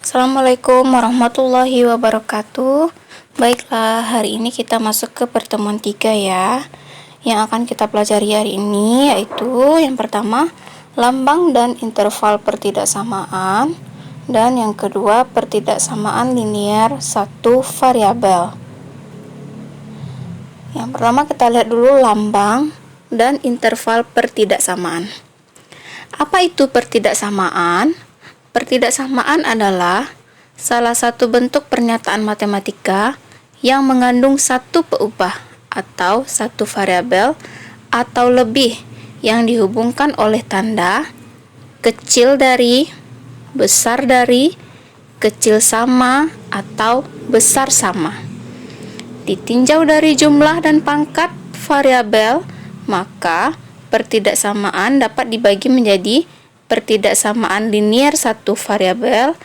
Assalamualaikum warahmatullahi wabarakatuh. Baiklah, hari ini kita masuk ke pertemuan 3 ya. Yang akan kita pelajari hari ini yaitu yang pertama, lambang dan interval pertidaksamaan, dan yang kedua, pertidaksamaan linier satu variabel. Yang pertama kita lihat dulu lambang dan interval pertidaksamaan. Apa itu pertidaksamaan? Pertidaksamaan adalah salah satu bentuk pernyataan matematika yang mengandung satu peubah atau satu variabel atau lebih yang dihubungkan oleh tanda kecil dari, besar dari, kecil sama, atau besar sama. Ditinjau dari jumlah dan pangkat variabel, maka pertidaksamaan dapat dibagi menjadi pertidaksamaan linier satu variabel,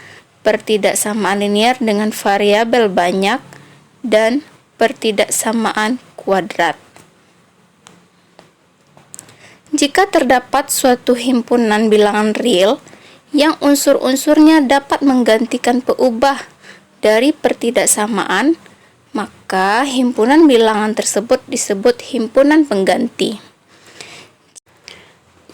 pertidaksamaan linier dengan variabel banyak, dan pertidaksamaan kuadrat. Jika terdapat suatu himpunan bilangan real yang unsur-unsurnya dapat menggantikan peubah dari pertidaksamaan, maka himpunan bilangan tersebut disebut himpunan pengganti.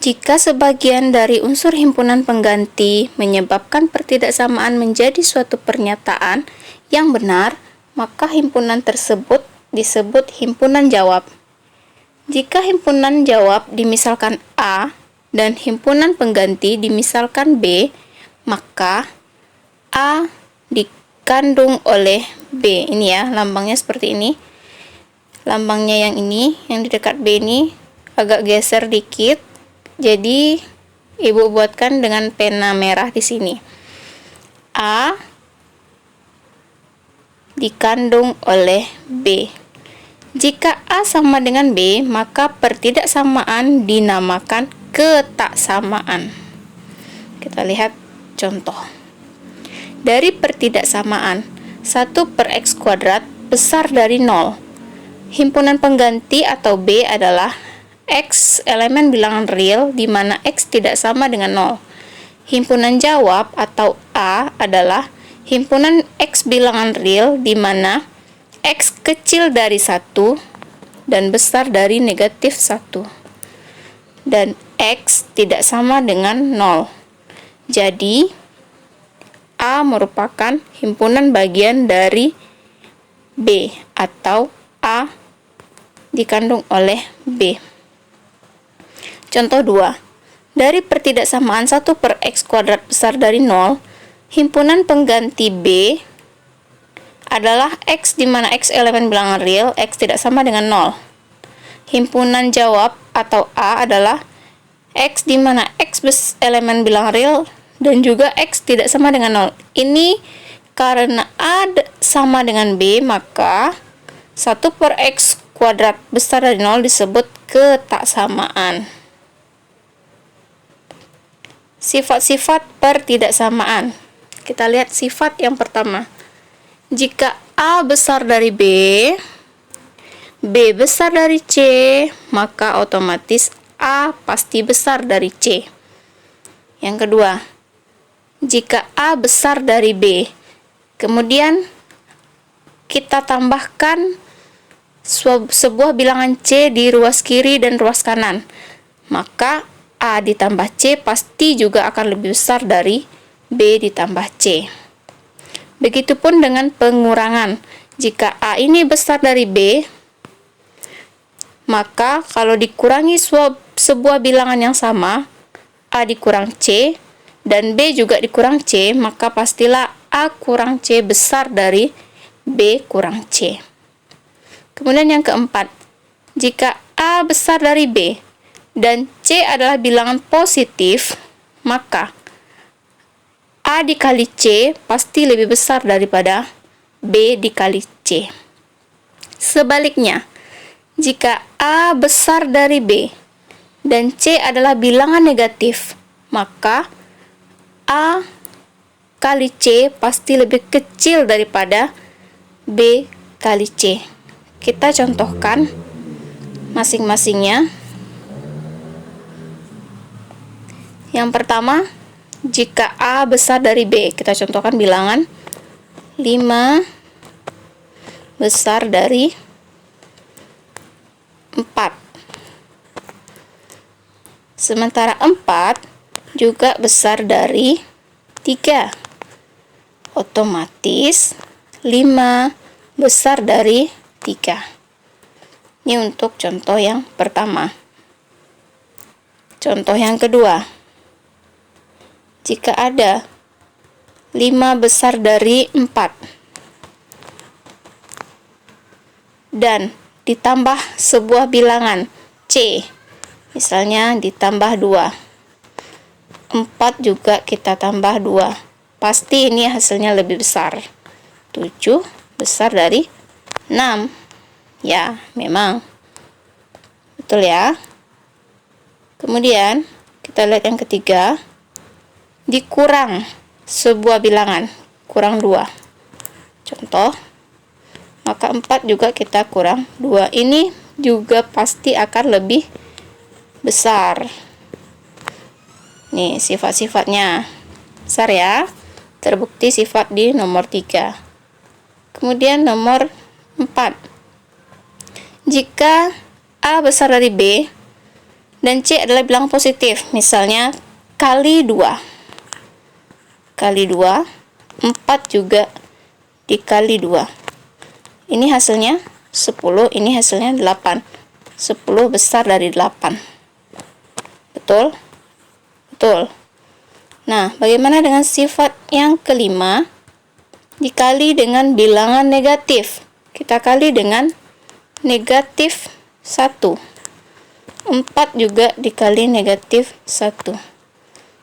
Jika sebagian dari unsur himpunan pengganti menyebabkan pertidaksamaan menjadi suatu pernyataan yang benar, maka himpunan tersebut disebut himpunan jawab. Jika himpunan jawab dimisalkan A dan himpunan pengganti dimisalkan B, maka A dikandung oleh B. Ini ya, lambangnya seperti ini. Lambangnya yang ini, yang di dekat B ini agak geser dikit. Jadi ibu buatkan dengan pena merah di sini. A dikandung oleh B. Jika A sama dengan B, maka pertidaksamaan dinamakan ketaksamaan. Kita lihat contoh. Dari pertidaksamaan 1/x kuadrat besar dari 0. Himpunan pengganti atau B adalah X elemen bilangan real di mana X tidak sama dengan 0. Himpunan jawab atau A adalah himpunan X bilangan real di mana X kecil dari 1 dan besar dari negatif 1. Dan X tidak sama dengan 0. Jadi, A merupakan himpunan bagian dari B atau A dikandung oleh B. Contoh 2. Dari pertidaksamaan 1/x kuadrat besar dari 0, himpunan pengganti B adalah X di mana X elemen bilangan real, X tidak sama dengan 0. Himpunan jawab atau A adalah X di mana X elemen bilangan real dan juga X tidak sama dengan 0. Ini karena A sama dengan B, maka 1/x kuadrat besar dari 0 disebut ketaksamaan. Sifat-sifat pertidaksamaan. Kita lihat sifat yang pertama. Jika A besar dari B, B besar dari C, maka otomatis A pasti besar dari C. Yang kedua, jika A besar dari B, kemudian kita tambahkan sebuah bilangan C di ruas kiri dan ruas kanan, maka A ditambah C pasti juga akan lebih besar dari B ditambah C. Begitupun dengan pengurangan. Jika A ini besar dari B, maka kalau dikurangi sebuah bilangan yang sama, A dikurang C, dan B juga dikurang C, maka pastilah A kurang C besar dari B kurang C. Kemudian yang keempat, jika A besar dari B, dan C adalah bilangan positif, maka A dikali C pasti lebih besar daripada B dikali C. Sebaliknya, jika A besar dari B dan C adalah bilangan negatif, maka A kali C pasti lebih kecil daripada B kali C. Kita contohkan masing-masingnya. Yang pertama, jika A besar dari B. Kita contohkan bilangan 5 besar dari 4. Sementara 4 juga besar dari 3. Otomatis 5 besar dari 3. Ini untuk contoh yang pertama. Contoh yang kedua. Jika ada 5 besar dari 4 dan ditambah sebuah bilangan C, misalnya ditambah 2, 4 juga kita tambah 2, pasti ini hasilnya lebih besar. 7 besar dari 6. Ya, memang betul ya. Kemudian kita lihat yang ketiga, dikurang sebuah bilangan, kurang 2. Contoh, maka 4 juga kita kurang 2. Ini juga pasti akan lebih besar. Nih sifat-sifatnya besar ya, terbukti sifat di nomor 3. Kemudian nomor 4, jika A besar dari B dan C adalah bilangan positif, misalnya kali 2, 4 juga dikali 2, ini hasilnya 10, ini hasilnya 8. 10 besar dari 8. Betul? Betul. Nah, bagaimana dengan sifat yang kelima? Dikali dengan bilangan negatif. Kita kali dengan negatif 1. 4 juga dikali negatif 1.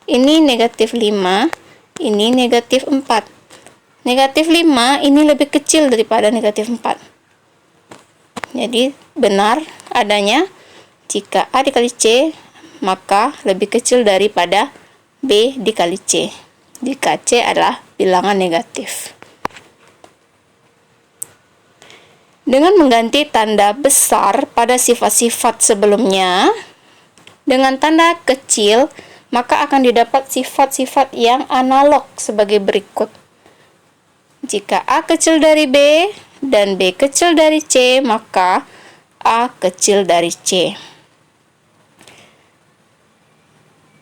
Ini negatif 5, ini negatif 4. Negatif 5 ini lebih kecil daripada negatif 4. Jadi benar adanya jika A dikali C maka lebih kecil daripada B dikali C jika C adalah bilangan negatif. Dengan mengganti tanda besar pada sifat-sifat sebelumnya dengan tanda kecil, maka akan didapat sifat-sifat yang analog sebagai berikut. Jika A kecil dari B dan B kecil dari C, maka A kecil dari C.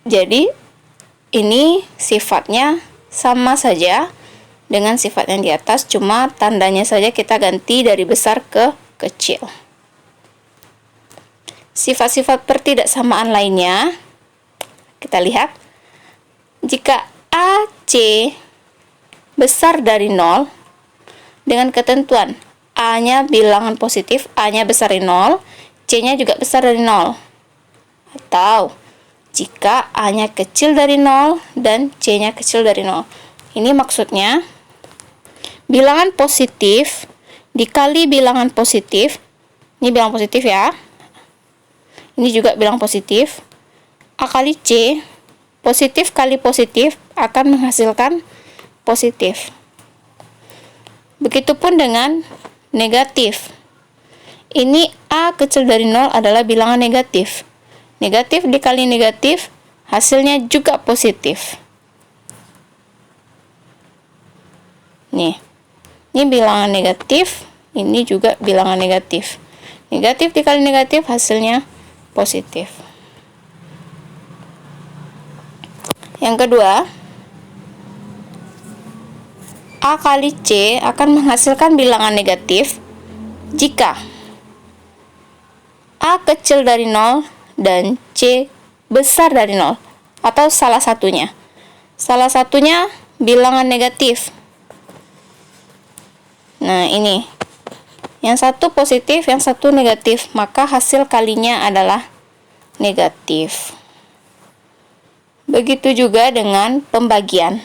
Jadi, ini sifatnya sama saja dengan sifat yang di atas, cuma tandanya saja kita ganti dari besar ke kecil. Sifat-sifat pertidaksamaan lainnya, kita lihat. Jika A, C besar dari 0 dengan ketentuan A-nya bilangan positif, A-nya besar dari 0, C-nya juga besar dari 0. Atau jika A-nya kecil dari 0 dan C-nya kecil dari 0. Ini maksudnya bilangan positif dikali bilangan positif. Ini bilangan positif ya. Ini juga bilangan positif. A kali C, positif kali positif akan menghasilkan positif. Begitupun dengan negatif. Ini A kecil dari 0 adalah bilangan negatif. Negatif dikali negatif, hasilnya juga positif. Nih, ini bilangan negatif, ini juga bilangan negatif. Negatif dikali negatif, hasilnya positif. Yang kedua, A kali C akan menghasilkan bilangan negatif jika A kecil dari 0 dan C besar dari 0, atau salah satunya. Salah satunya bilangan negatif. Nah, ini. Yang satu positif, yang satu negatif, maka hasil kalinya adalah negatif. Begitu juga dengan pembagian.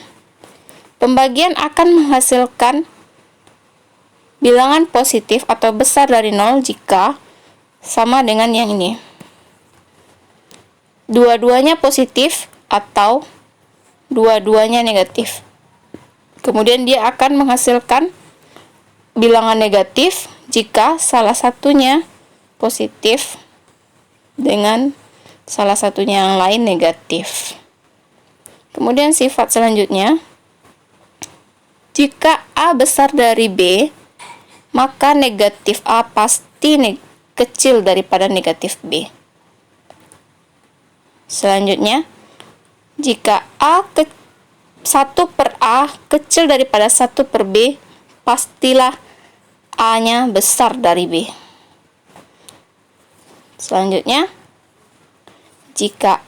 Pembagian akan menghasilkan bilangan positif atau besar dari 0 jika sama dengan yang ini. Dua-duanya positif atau dua-duanya negatif. Kemudian dia akan menghasilkan bilangan negatif jika salah satunya positif dengan salah satunya yang lain negatif. Kemudian sifat selanjutnya, jika A besar dari B, maka negatif A pasti kecil daripada negatif B. Selanjutnya, jika 1 per A kecil daripada 1 per B, pastilah A-nya besar dari B. Selanjutnya, jika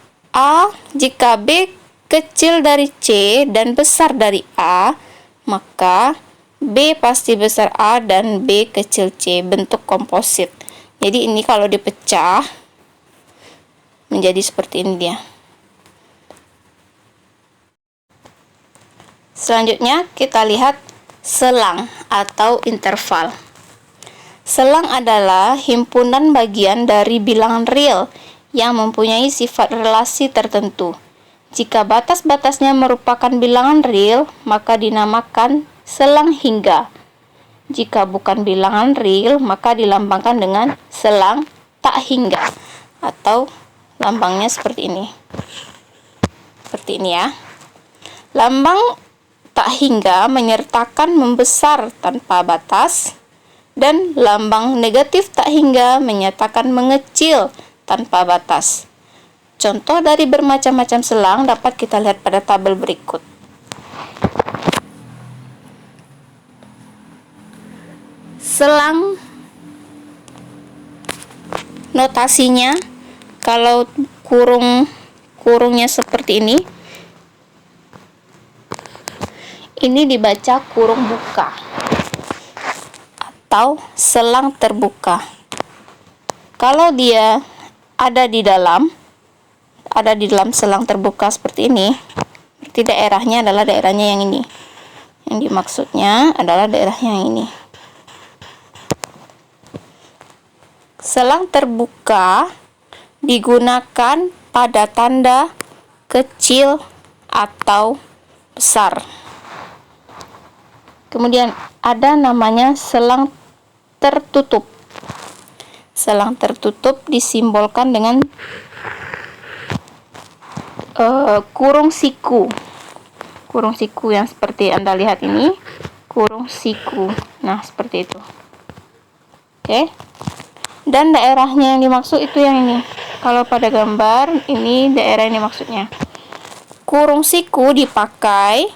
B kecil dari C dan besar dari A, maka B pasti besar A dan B kecil C, bentuk komposit. Jadi ini kalau dipecah menjadi seperti ini dia. Selanjutnya kita lihat selang atau interval. Selang adalah himpunan bagian dari bilangan real yang mempunyai sifat relasi tertentu. Jika batas-batasnya merupakan bilangan real, maka dinamakan selang hingga. Jika bukan bilangan real, maka dilambangkan dengan selang tak hingga, atau lambangnya seperti ini. Seperti ini ya. Lambang tak hingga menyertakan membesar tanpa batas, dan lambang negatif tak hingga menyatakan mengecil tanpa batas. Contoh dari bermacam-macam selang dapat kita lihat pada tabel berikut. Selang notasinya, kalau kurungnya seperti ini dibaca kurung buka atau selang terbuka. Kalau dia ada di dalam selang terbuka seperti ini, berarti daerahnya adalah daerahnya yang ini. Yang dimaksudnya adalah daerahnya yang ini. Selang terbuka digunakan pada tanda kecil atau besar. Kemudian ada namanya selang tertutup. Selang tertutup disimbolkan dengan kurung siku. Kurung siku yang seperti Anda lihat ini, kurung siku. Nah, seperti itu. Oke. Dan daerahnya yang dimaksud itu yang ini. Kalau pada gambar, ini daerah ini maksudnya. Kurung siku dipakai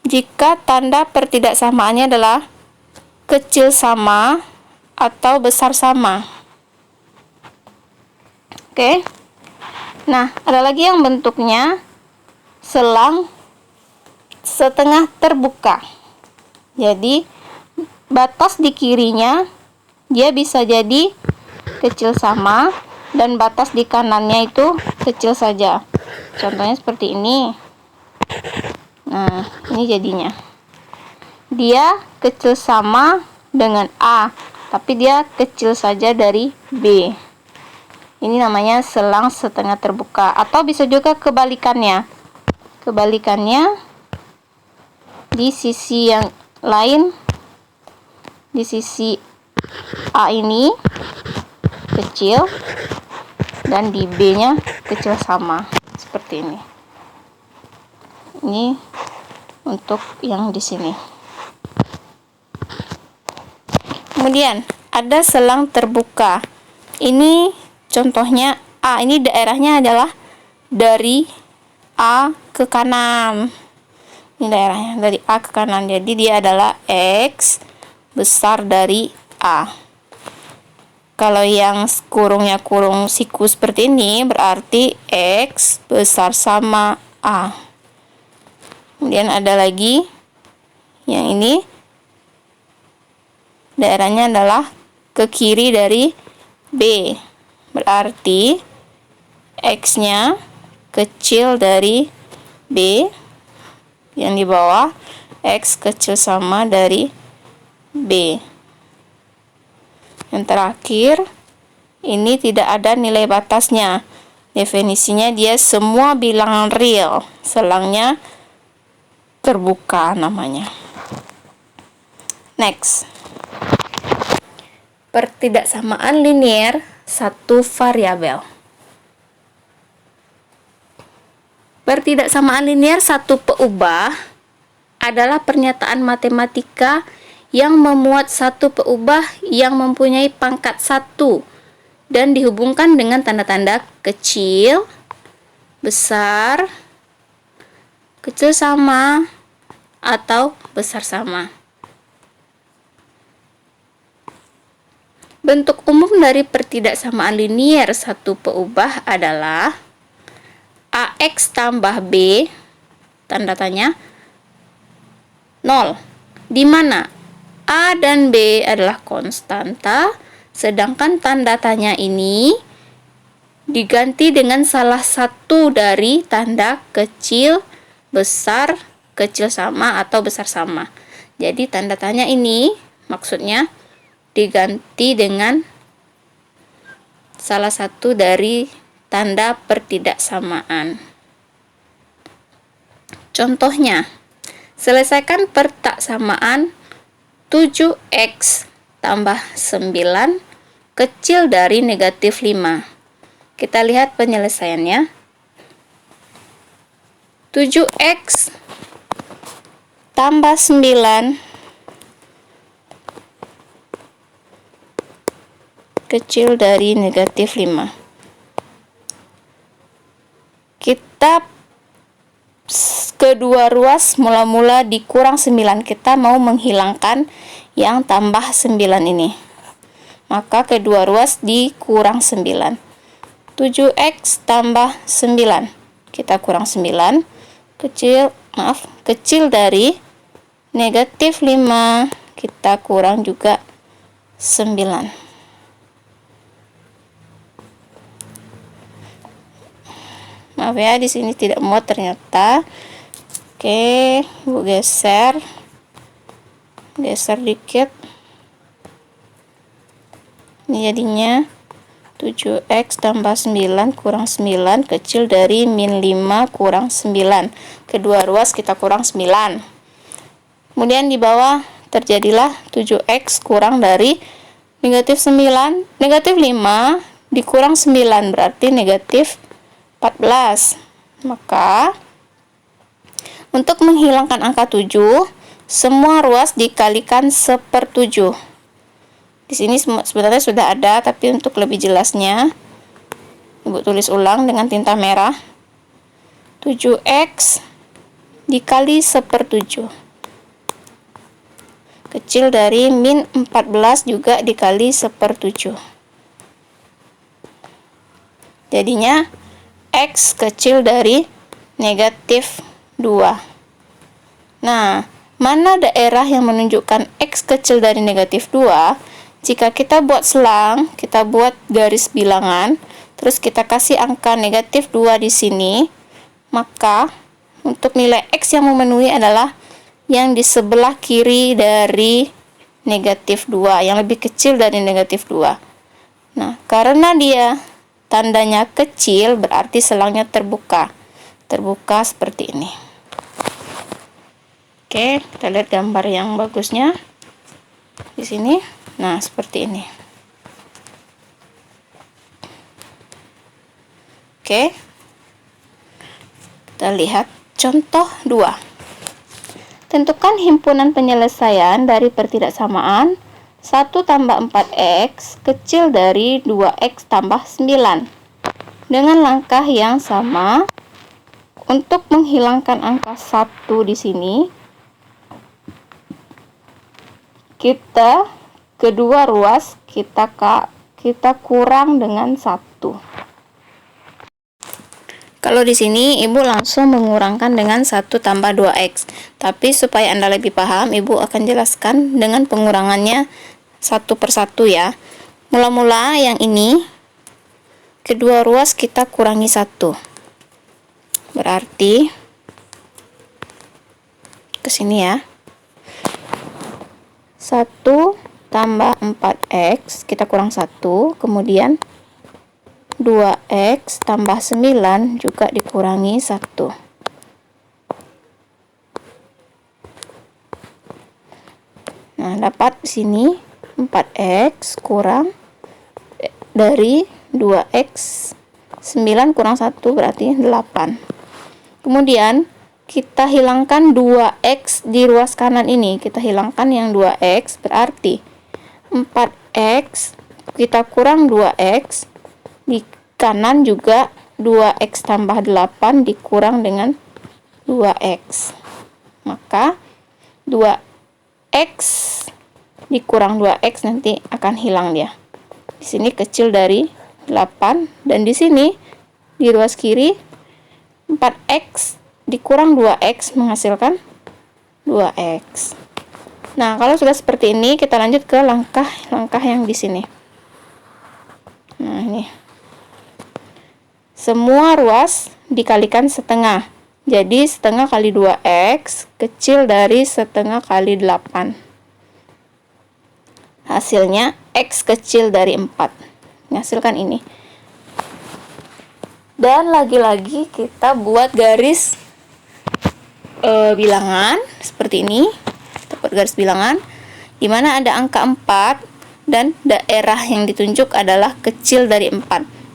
jika tanda pertidaksamaannya adalah kecil sama atau besar sama. Oke. Nah, ada lagi yang bentuknya selang setengah terbuka. Jadi, batas di kirinya dia bisa jadi kecil sama dan batas di kanannya itu kecil saja. Contohnya seperti ini. Nah, ini jadinya. Dia kecil sama dengan A, tapi dia kecil saja dari B. Ini namanya selang setengah terbuka. Atau bisa juga kebalikannya. Kebalikannya, di sisi yang lain, di sisi A ini kecil, dan di B-nya kecil sama. Seperti ini. Ini untuk yang di sini. Kemudian ada selang terbuka. Ini contohnya A. Ini daerahnya adalah dari A ke kanan. Ini daerahnya dari A ke kanan. Jadi dia adalah X besar dari A. Kalau yang kurungnya kurung siku seperti ini, berarti X besar sama A. Kemudian ada lagi yang ini, daerahnya adalah ke kiri dari B, berarti X-nya kecil dari B, yang di bawah X kecil sama dari B. Yang terakhir, ini tidak ada nilai batasnya. Definisinya dia semua bilangan real, selangnya terbuka namanya. Next. Pertidaksamaan linier satu variabel. Pertidaksamaan linier satu peubah adalah pernyataan matematika yang memuat satu peubah yang mempunyai pangkat 1 dan dihubungkan dengan tanda-tanda kecil, besar, kecil sama, atau besar sama. Bentuk umum dari pertidaksamaan linier satu peubah adalah AX tambah B, tanda tanya, 0, di mana A dan B adalah konstanta, sedangkan tanda tanya ini diganti dengan salah satu dari tanda kecil, besar, kecil sama, atau besar sama. Jadi tanda tanya ini maksudnya diganti dengan salah satu dari tanda pertidaksamaan. Contohnya, selesaikan pertaksamaan 7x tambah 9 kecil dari negatif 5. Kita lihat penyelesaiannya. 7x tambah 9 kecil dari negatif 5. Kita kedua ruas mula-mula dikurang 9. Kita mau menghilangkan yang tambah 9 ini. Maka kedua ruas dikurang 9. 7x tambah 9. Kita kurang 9. Kecil dari negatif 5. Kita kurang juga 9. Maaf ya, di sini tidak muat ternyata. Oke, Ibu geser dikit. Ini jadinya 7x tambah 9 kurang 9 kecil dari min 5 kurang 9. Kedua ruas kita kurang 9. Kemudian di bawah terjadilah 7x kurang dari negatif 9. Negatif 5 dikurang 9 berarti negatif 14. Maka untuk menghilangkan angka 7, semua ruas dikalikan 1/7. Di sini sebenarnya sudah ada, tapi untuk lebih jelasnya Ibu tulis ulang dengan tinta merah. 7x dikali 1/7 kecil dari min 14 juga dikali 1/7. Jadinya X kecil dari negatif 2. Nah, mana daerah yang menunjukkan X kecil dari negatif 2? Jika kita buat selang, kita buat garis bilangan, terus kita kasih angka negatif 2 di sini, maka untuk nilai X yang memenuhi adalah yang di sebelah kiri dari negatif 2, yang lebih kecil dari negatif 2. Nah, karena dia tandanya kecil, berarti selangnya terbuka seperti ini. Oke, kita lihat gambar yang bagusnya di sini. Nah, seperti ini. Oke, kita lihat contoh 2. Tentukan himpunan penyelesaian dari pertidaksamaan 1 tambah 4x kecil dari 2x tambah 9 dengan langkah yang sama. Untuk menghilangkan angka 1 di sini, kita kedua ruas kita kurang dengan 1. Kalau di sini Ibu langsung mengurangkan dengan 1 tambah 2x. Tapi supaya Anda lebih paham, Ibu akan jelaskan dengan pengurangannya satu persatu ya. Mula-mula yang ini kedua ruas kita kurangi 1. Berarti ke sini ya. 1 tambah 4x kita kurang 1, kemudian 2x tambah 9 juga dikurangi 1. Nah, dapat sini 4x kurang dari 2x 9 kurang 1 berarti 8. Kemudian kita hilangkan 2x di ruas kanan ini. Kita hilangkan yang 2x, berarti 4x kita kurang 2x, di kanan juga 2x tambah 8 dikurang dengan 2x. Maka 2x dikurang 2x nanti akan hilang dia. Di sini kecil dari 8, dan di sini di ruas kiri 4x dikurang 2x menghasilkan 2x. Nah, kalau sudah seperti ini, kita lanjut ke langkah-langkah yang di sini. Nah, ini. Semua ruas dikalikan setengah. Jadi, setengah kali 2x kecil dari setengah kali 8. Hasilnya, x kecil dari 4. Menghasilkan ini. Dan lagi-lagi kita buat garis bilangan seperti ini. Kita buat garis bilangan di mana ada angka 4 dan daerah yang ditunjuk adalah kecil dari 4.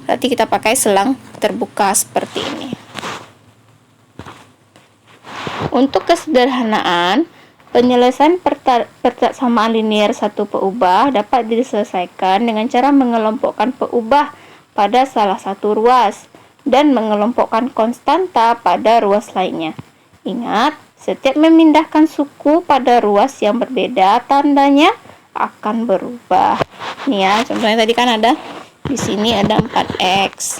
Berarti kita pakai selang terbuka seperti ini. Untuk kesederhanaan, penyelesaian persamaan linier satu peubah dapat diselesaikan dengan cara mengelompokkan peubah pada salah satu ruas dan mengelompokkan konstanta pada ruas lainnya. Ingat, setiap memindahkan suku pada ruas yang berbeda, tandanya akan berubah. Nih ya, contohnya tadi kan ada, di sini ada 4x.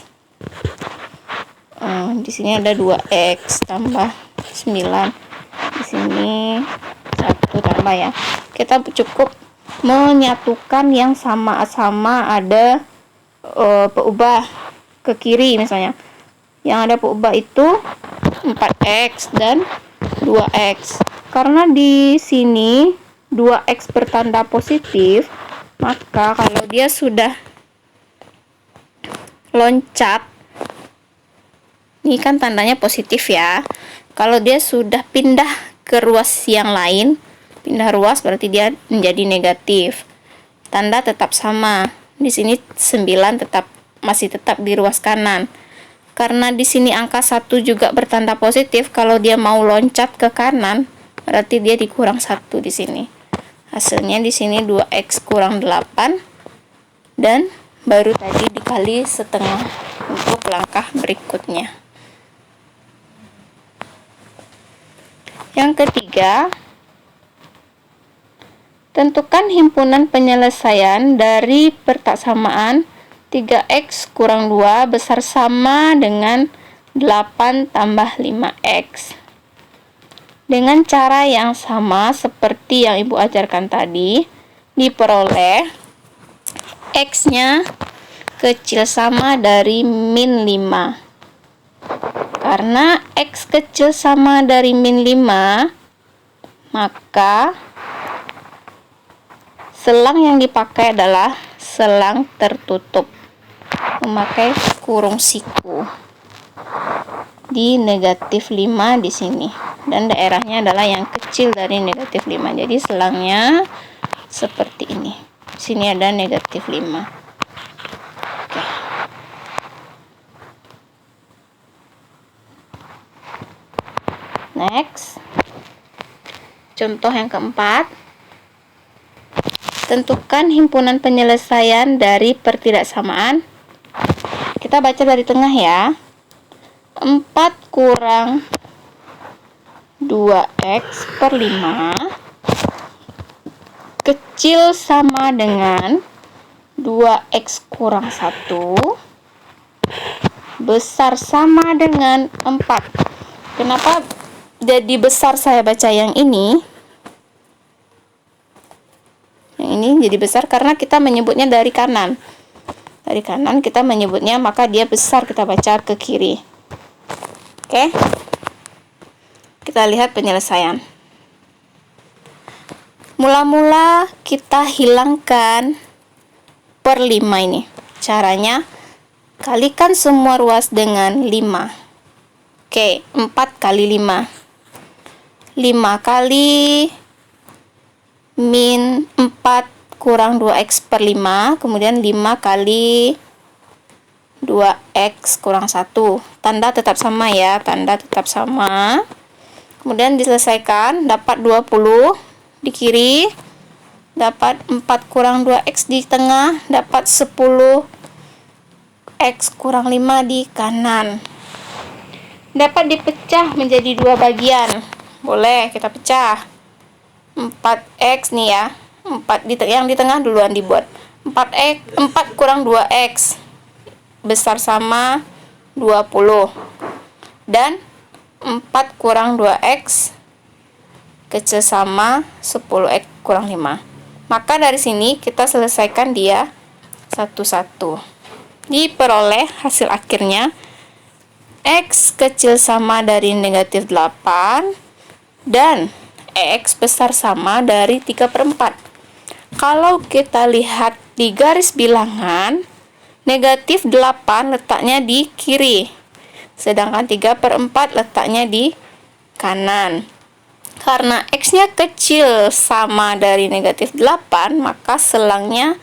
Di sini ada 2x tambah 9. Di sini 1 tambah ya. Kita cukup menyatukan yang sama-sama ada peubah ke kiri misalnya. Yang ada peubah itu 4x dan 2x. Karena di sini 2x bertanda positif, maka kalau dia sudah loncat, ini kan tandanya positif ya. Kalau dia sudah pindah ke ruas yang lain, pindah ruas berarti dia menjadi negatif. Tanda tetap sama. Di sini 9 masih tetap di ruas kanan. Karena di sini angka 1 juga bertanda positif, kalau dia mau loncat ke kanan, berarti dia dikurang 1 di sini. Hasilnya di sini 2x kurang 8 dan baru tadi dikali setengah untuk langkah berikutnya. Yang ketiga, tentukan himpunan penyelesaian dari persamaan 3x kurang 2 besar sama dengan 8 tambah 5x. Dengan cara yang sama seperti yang Ibu ajarkan tadi, diperoleh x-nya kecil sama dari min 5. Karena x kecil sama dari min 5, maka selang yang dipakai adalah selang tertutup, memakai kurung siku di negatif 5 di sini, dan daerahnya adalah yang kecil dari negatif 5. Jadi selangnya seperti ini. Di sini ada negatif 5. Oke. Next. Contoh yang keempat. Tentukan himpunan penyelesaian dari pertidaksamaan. Kita baca dari tengah ya. 4 kurang 2x per 5 kecil sama dengan 2x kurang 1 besar sama dengan 4. Kenapa jadi besar saya baca yang ini? Yang ini jadi besar karena kita menyebutnya dari kanan. Dari kanan kita menyebutnya, maka dia besar kita baca ke kiri. Oke. Kita lihat penyelesaian. Mula-mula kita hilangkan per 5 ini. Caranya kalikan semua ruas dengan 5. Oke, 4 kali 5. 5 kali min 4 kurang 2x per 5, kemudian 5 kali 2x kurang 1. Tanda tetap sama ya, tanda tetap sama. Kemudian diselesaikan, dapat 20 di kiri, dapat 4 kurang 2x di tengah, dapat 10x kurang 5 di kanan. Dapat dipecah menjadi dua bagian. Boleh kita pecah. 4x nih ya. 4 yang di tengah duluan dibuat. 4 kurang 2x besar sama 20. Dan 4 kurang 2x kecil sama 10x kurang 5. Maka dari sini kita selesaikan dia satu-satu. Diperoleh hasil akhirnya x kecil sama dari negatif 8 dan x besar sama dari 3/4. Kalau kita lihat di garis bilangan, negatif 8 letaknya di kiri, sedangkan 3/4 letaknya di kanan. Karena x-nya kecil sama dari negatif 8, maka selangnya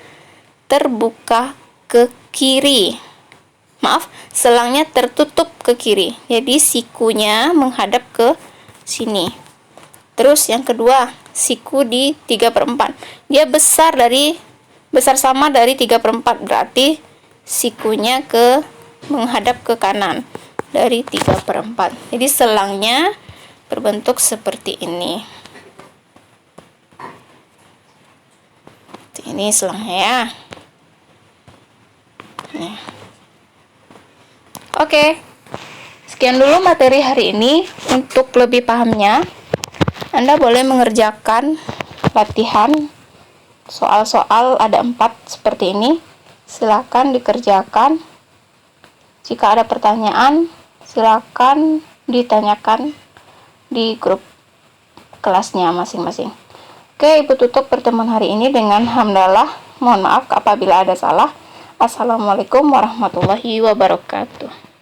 terbuka ke kiri. Maaf, selangnya tertutup ke kiri. Jadi sikunya menghadap ke sini. Terus yang kedua, siku di 3/4. Dia besar sama dari 3/4, berarti sikunya menghadap ke kanan dari 3/4. Jadi selangnya berbentuk seperti ini. Ini selangnya ya. Nih. Oke. Sekian dulu materi hari ini. Untuk lebih pahamnya, Anda boleh mengerjakan latihan soal-soal ada 4 seperti ini. Silakan dikerjakan. Jika ada pertanyaan, silakan ditanyakan di grup kelasnya masing-masing. Oke, Ibu tutup pertemuan hari ini dengan hamdalah. Mohon maaf apabila ada salah. Assalamualaikum warahmatullahi wabarakatuh.